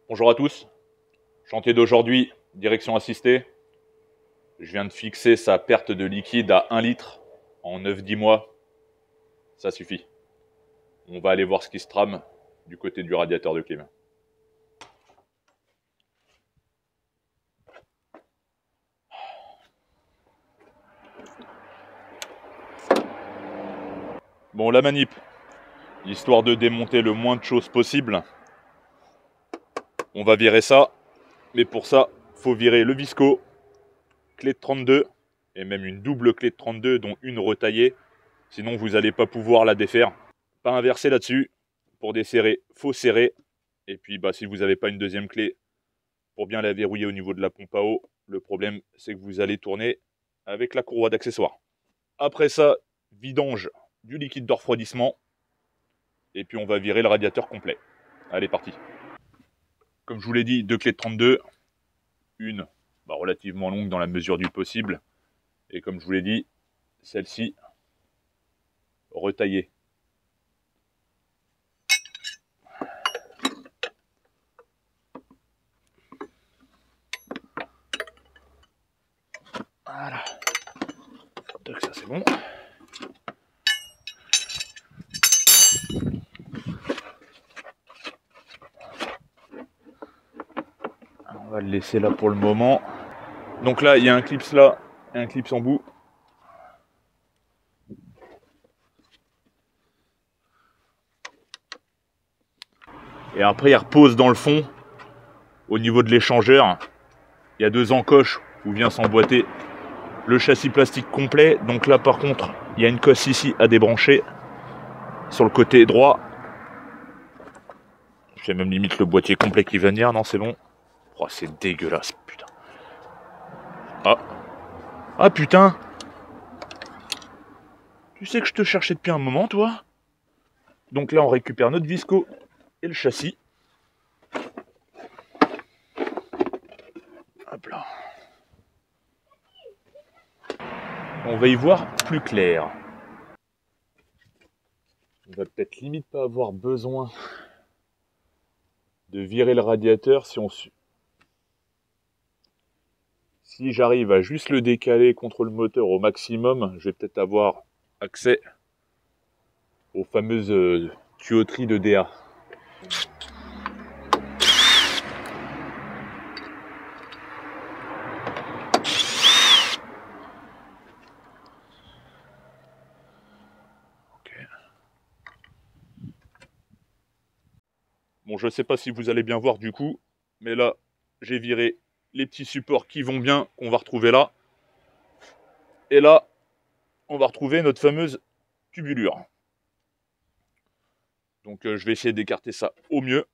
Bonjour à tous, chantier d'aujourd'hui, direction assistée. Je viens de fixer sa perte de liquide à 1 litre en 9-10 mois. Ça suffit. On va aller voir ce qui se trame du côté du radiateur de clim. Bon, la manip, histoire de démonter le moins de choses possible. On va virer ça, mais pour ça, faut virer le visco, clé de 32, et même une double clé de 32, dont une retaillée. Sinon, vous n'allez pas pouvoir la défaire. Pas inverser là-dessus. Pour desserrer, faut serrer. Et puis, si vous n'avez pas une deuxième clé pour bien la verrouiller au niveau de la pompe à eau, le problème, c'est que vous allez tourner avec la courroie d'accessoires. Après ça, vidange du liquide de refroidissement. Et puis, on va virer le radiateur complet. Allez, parti. Comme je vous l'ai dit, 2 clés de 32. Une relativement longue dans la mesure du possible. Et comme je vous l'ai dit, celle-ci retaillée. Voilà. Donc ça c'est bon. On va le laisser là pour le moment. Donc là, il y a un clips là et un clips en bout. Et après, il repose dans le fond, au niveau de l'échangeur. Il y a 2 encoches où vient s'emboîter le châssis plastique complet. Donc là, par contre, il y a une cosse ici à débrancher sur le côté droit. J'ai même limite le boîtier complet qui va venir. Non, c'est bon. Oh, c'est dégueulasse, putain. Ah, putain. Tu sais que je te cherchais depuis un moment, toi. Donc là, on récupère notre visco et le châssis. Hop là. On va y voir plus clair. On va peut-être limite pas avoir besoin de virer le radiateur si j'arrive à juste le décaler contre le moteur au maximum, je vais peut-être avoir accès aux fameuses tuyauteries de DA. Okay. Bon, je ne sais pas si vous allez bien voir du coup, mais là, j'ai viré les petits supports qui vont bien, qu'on va retrouver là. Et là, on va retrouver notre fameuse tubulure. Donc je vais essayer d'écarter ça au mieux.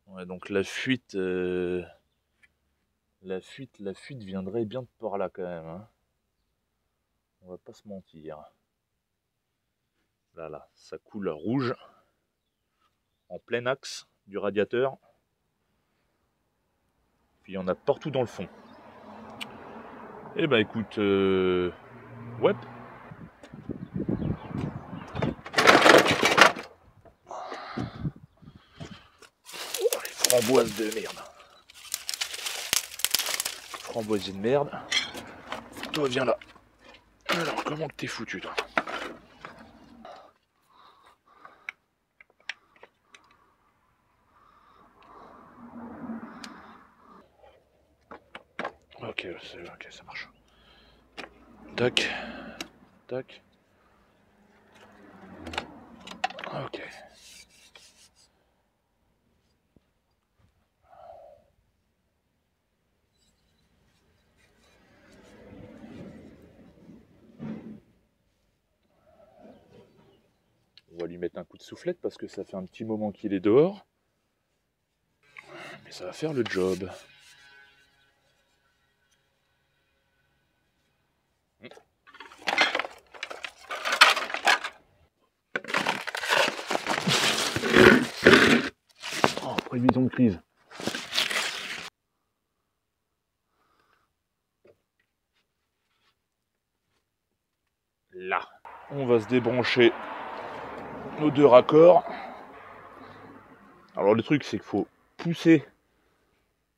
Ouais, donc la fuite viendrait bien de par là quand même. Hein. On va pas se mentir. Là, ça coule rouge. En plein axe du radiateur. Puis il y en a partout dans le fond. Eh ben écoute, ouais. Framboise de merde. Framboisier de merde. Toi, viens là. Alors, comment que t'es foutu, toi? Ok, ça marche. Tac. Tac. Ok. On va lui mettre un coup de soufflette parce que ça fait un petit moment qu'il est dehors. Mais ça va faire le job. Oh, prévision de crise. Là. On va se débrancher nos 2 raccords. Alors le truc c'est qu'il faut pousser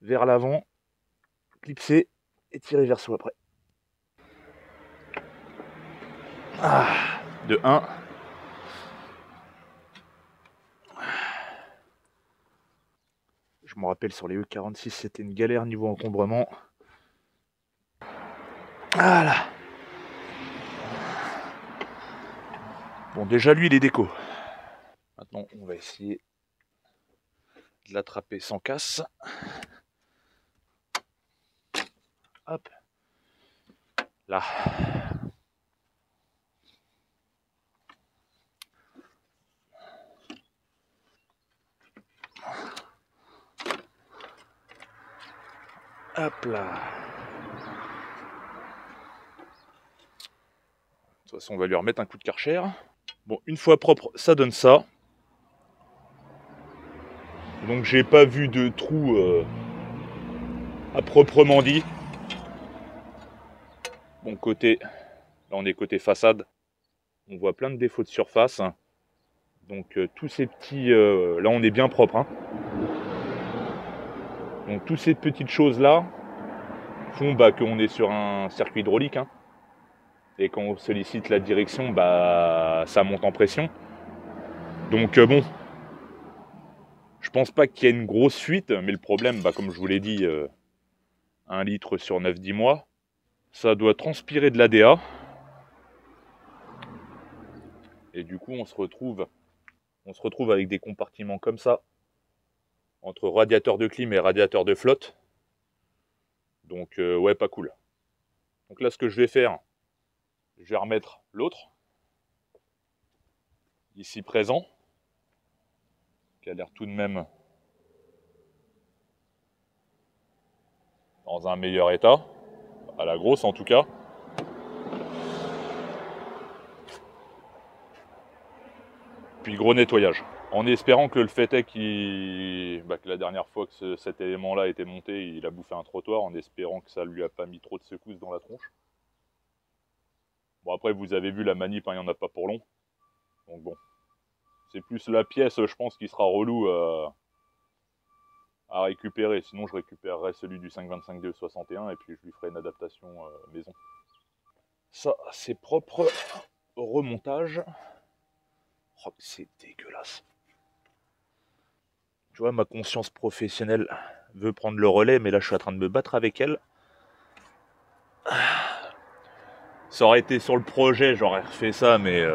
vers l'avant, clipser et tirer vers soi après. Ah, de 1. Je me rappelle sur les E46 c'était une galère niveau encombrement. Voilà. Bon déjà lui il est déco. Maintenant on va essayer de l'attraper sans casse. Hop. Là. Hop là. De toute façon, on va lui remettre un coup de Karcher. Bon, une fois propre, ça donne ça. Donc, j'ai pas vu de trou à proprement dit. Bon, côté, là, on est côté façade. On voit plein de défauts de surface. Donc, tous ces petits... là, on est bien propre. Hein. Donc, toutes ces petites choses-là font qu'on est sur un circuit hydraulique. Hein. Et quand on sollicite la direction, ça monte en pression. Donc, bon... Je pense pas qu'il y ait une grosse fuite, mais le problème, comme je vous l'ai dit, 1 litre sur 9-10 mois, ça doit transpirer de l'ADA. Et du coup, on se retrouve avec des compartiments comme ça, entre radiateur de clim et radiateur de flotte. Donc, ouais, pas cool. Donc là, ce que je vais faire, je vais remettre l'autre, ici présent, qui a l'air tout de même dans un meilleur état, à la grosse en tout cas. Puis gros nettoyage. En espérant que le fait est que la dernière fois que cet élément-là était monté, il a bouffé un trottoir, en espérant que ça lui a pas mis trop de secousses dans la tronche. Bon après vous avez vu la manip, il n'y en a pas pour long. Donc bon. C'est plus la pièce, je pense, qui sera relou à récupérer. Sinon je récupérerai celui du 525-261 et puis je lui ferai une adaptation maison. Ça c'est propre. Remontage. Oh, c'est dégueulasse. Tu vois, ma conscience professionnelle veut prendre le relais, mais là, je suis en train de me battre avec elle. Ça aurait été sur le projet, j'aurais refait ça, mais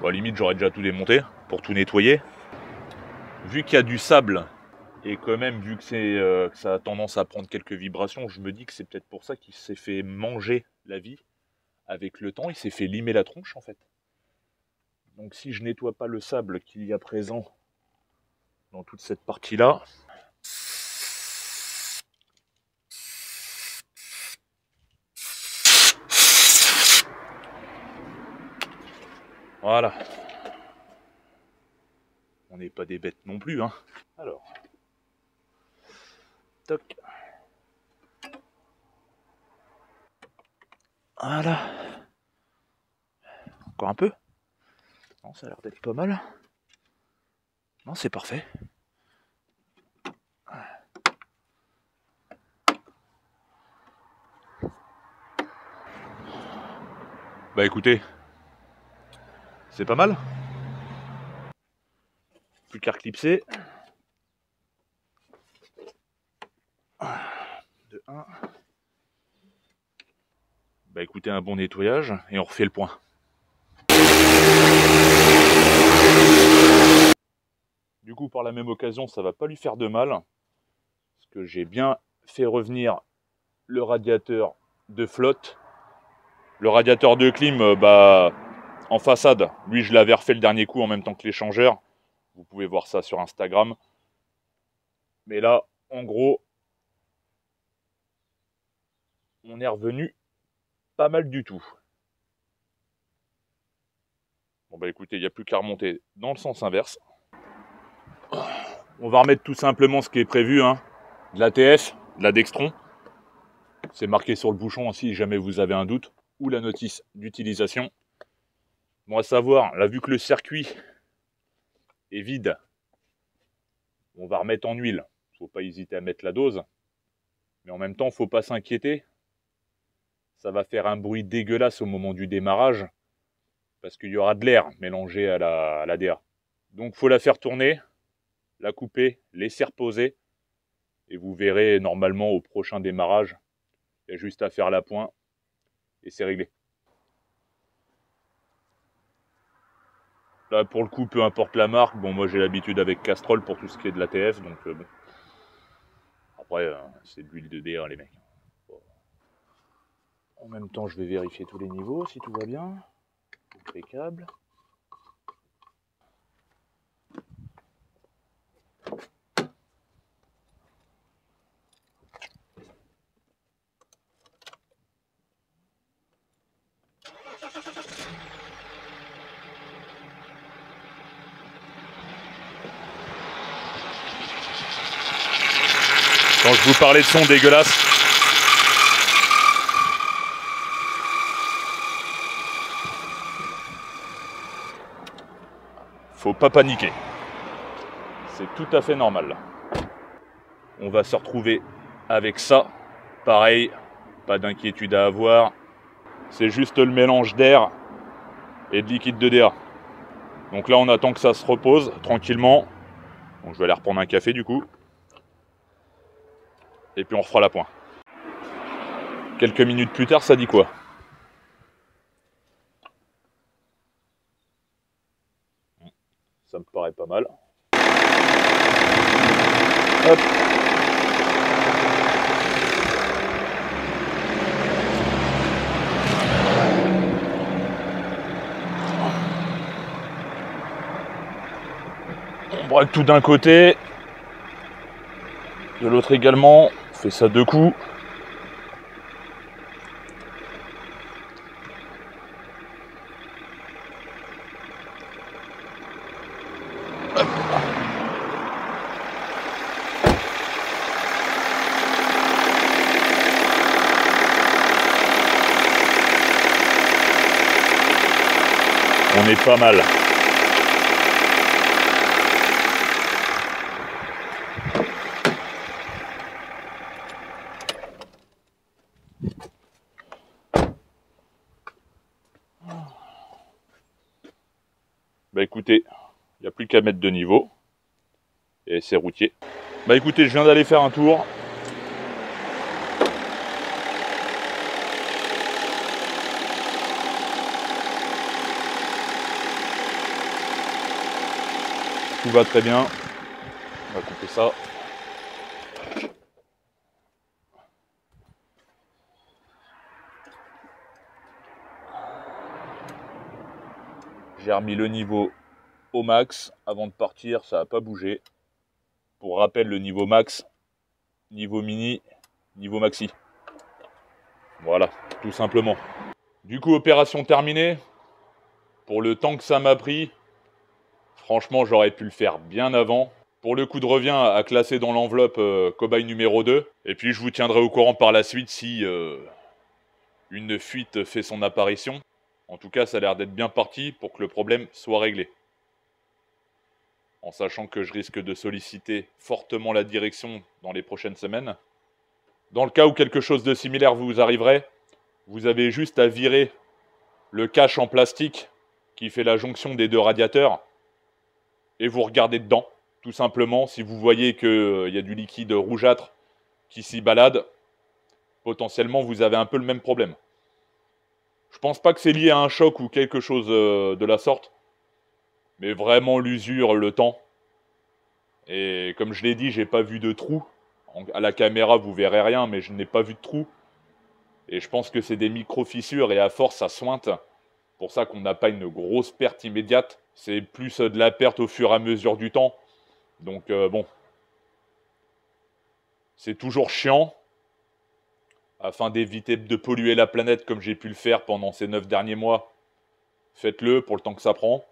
limite, j'aurais déjà tout démonté pour tout nettoyer. Vu qu'il y a du sable, et quand même, vu que ça a tendance à prendre quelques vibrations, je me dis que c'est peut-être pour ça qu'il s'est fait manger la vie. Avec le temps, il s'est fait limer la tronche, en fait. Donc, si je nettoie pas le sable qu'il y a présent dans toute cette partie-là, voilà. On n'est pas des bêtes non plus, hein. Alors. Toc. Voilà. Encore un peu. Non, ça a l'air d'être pas mal. Non, c'est parfait. Bah écoutez, c'est pas mal. Plus qu'à reclipser. De 1. Bah écoutez, un bon nettoyage et on refait le point. Du coup, par la même occasion, ça va pas lui faire de mal. Parce que j'ai bien fait revenir le radiateur de flotte. Le radiateur de clim, en façade, lui je l'avais refait le dernier coup en même temps que l'échangeur. Vous pouvez voir ça sur Instagram. Mais là, en gros, on est revenu pas mal du tout. Bon bah écoutez, il n'y a plus qu'à remonter dans le sens inverse. On va remettre tout simplement ce qui est prévu, hein. De l'ATF, de la Dextron. C'est marqué sur le bouchon aussi, si jamais vous avez un doute. Ou la notice d'utilisation. Bon, à savoir, là, vu que le circuit est vide, On va remettre en huile. Faut pas hésiter à mettre la dose. Mais en même temps, faut pas s'inquiéter. Ça va faire un bruit dégueulasse au moment du démarrage. Parce qu'il y aura de l'air mélangé à la DA. Donc faut la faire tourner, la couper, laisser reposer. Et vous verrez normalement au prochain démarrage. Il y a juste à faire la pointe. Et c'est réglé. Là, pour le coup, peu importe la marque. Bon, moi, j'ai l'habitude avec Castrol pour tout ce qui est de l'ATF. Donc, bon. Après, c'est de l'huile de DA, les mecs. Bon. En même temps, je vais vérifier tous les niveaux, si tout va bien. Impeccable. Quand je vous parlais de son dégueulasse, faut pas paniquer. C'est tout à fait normal. On va se retrouver avec ça. Pareil, pas d'inquiétude à avoir. C'est juste le mélange d'air et de liquide de DA. Donc là, on attend que ça se repose tranquillement. Donc je vais aller reprendre un café du coup. Et puis on refera la pointe. Quelques minutes plus tard, ça dit quoi? Ça me paraît pas mal. Hop. On braque tout d'un côté. De l'autre également. On fait ça 2 coups. Hop. On est pas mal. Bah écoutez, il n'y a plus qu'à mettre de niveau. Et c'est routier. Bah écoutez, je viens d'aller faire un tour. Tout va très bien. On va couper ça. J'ai remis le niveau au max. Avant de partir, ça n'a pas bougé. Pour rappel, le niveau max, niveau mini, niveau maxi. Voilà, tout simplement. Du coup, opération terminée. Pour le temps que ça m'a pris, franchement, j'aurais pu le faire bien avant. Pour le coup de revient à classer dans l'enveloppe cobaye numéro 2. Et puis, je vous tiendrai au courant par la suite si une fuite fait son apparition. En tout cas, ça a l'air d'être bien parti pour que le problème soit réglé. En sachant que je risque de solliciter fortement la direction dans les prochaines semaines. Dans le cas où quelque chose de similaire vous arriverait, vous avez juste à virer le cache en plastique qui fait la jonction des 2 radiateurs et vous regardez dedans. Tout simplement, si vous voyez qu'il y a du liquide rougeâtre qui s'y balade, potentiellement vous avez un peu le même problème. Je pense pas que c'est lié à un choc ou quelque chose de la sorte, mais vraiment l'usure, le temps. Et comme je l'ai dit, j'ai pas vu de trou. À la caméra, vous verrez rien, mais je n'ai pas vu de trou. Et je pense que c'est des micro-fissures et à force, ça sointe. Pour ça qu'on n'a pas une grosse perte immédiate. C'est plus de la perte au fur et à mesure du temps. Donc bon. C'est toujours chiant. Afin d'éviter de polluer la planète comme j'ai pu le faire pendant ces 9 derniers mois. Faites-le pour le temps que ça prend.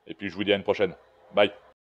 Et puis je vous dis à une prochaine. Bye.